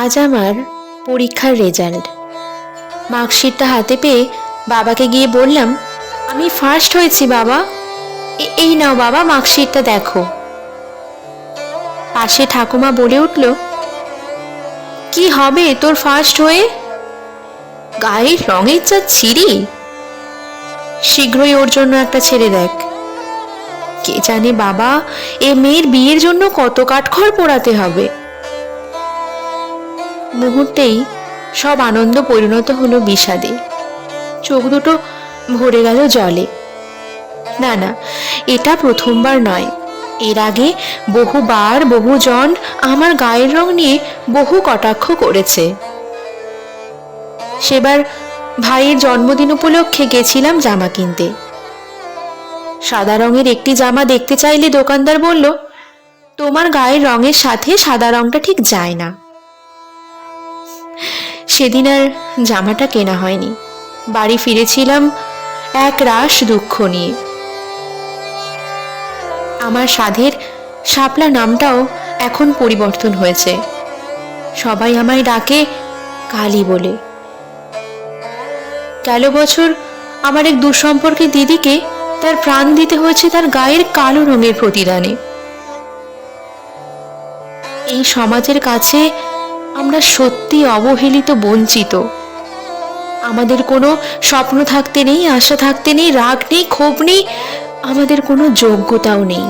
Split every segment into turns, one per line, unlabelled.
আজ আমার পরীক্ষার রেজাল্ট। মার্কশিটটা হাতে পেয়ে বাবাকে গিয়ে বললাম, আমি ফার্স্ট হয়েছি বাবা, এই নাও বাবা মার্কশিটটা দেখো। পাশে ঠাকুমা বলে উঠল, কি হবে তোর ফার্স্ট হয়ে? গায়ের রঙের যা ছিরি, শীঘ্রই ওর জন্য একটা ছেড়ে দেখ। কে জানে বাবা, এ মেয়ের বিয়ের জন্য কত কাঠখড় পোড়াতে হবে। মুহূর্তেই সব আনন্দ পরিণত হলো বিষাদে। চোখ দুটো ভরে গেল জলে। না না, এটা প্রথমবার নয়। এর আগে বহুবার বহুজন আমার গায়ের রং নিয়ে বহু কটাক্ষ করেছে। সেবার ভাইয়ের জন্মদিন উপলক্ষে গেছিলাম জামা কিনতে। সাদা রঙের একটি জামা দেখতে চাইলে দোকানদার বলল, তোমার গায়ের রঙের সাথে সাদা রংটা ঠিক যায় না। সেদিন আর জামাটা কেনা হয়নি। বাড়ি ফিরেছিলাম এক রাশ দুঃখ নিয়ে। আমার সাধের শাপলা নামটাও এখন পরিবর্তন হয়েছে। সবাই আমায় ডাকে কালী বলে। গেল বছর আমার এক দুঃসম্পর্কের দিদিকে তার প্রাণ দিতে হয়েছে তার গায়ের কালো রঙের প্রতিদানে। এই সমাজের কাছে আমরা সত্যি অবহেলিত, বঞ্চিত। আমাদের কোনো স্বপ্ন থাকতে নেই, আশা থাকতে নেই, রাগ নেই, ক্ষোভ নেই, আমাদের কোনো যোগ্যতাও নেই।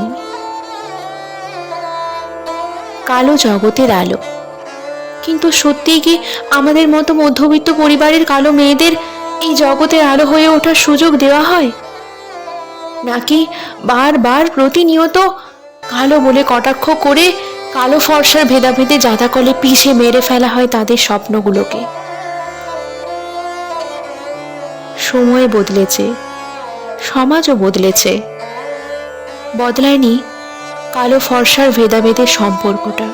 কালো জগতের আলো, কিন্তু সত্যিই কি আমাদের মতো মধ্যবিত্ত পরিবারের কালো মেয়েদের এই জগতের আলো হয়ে ওঠার সুযোগ দেওয়া হয়? নাকি বারবার প্রতিনিয়ত কালো বলে কটাক্ষ করে কালো ফর্সার ভেদাভেদে জাঁতাকলে পিষে মেরে ফেলা হয় তাদের স্বপ্নগুলোকে? সময় বদলেছে, সমাজও বদলেছে, বদলায়নি কালো ফর্সার ভেদাভেদের সম্পর্কটা।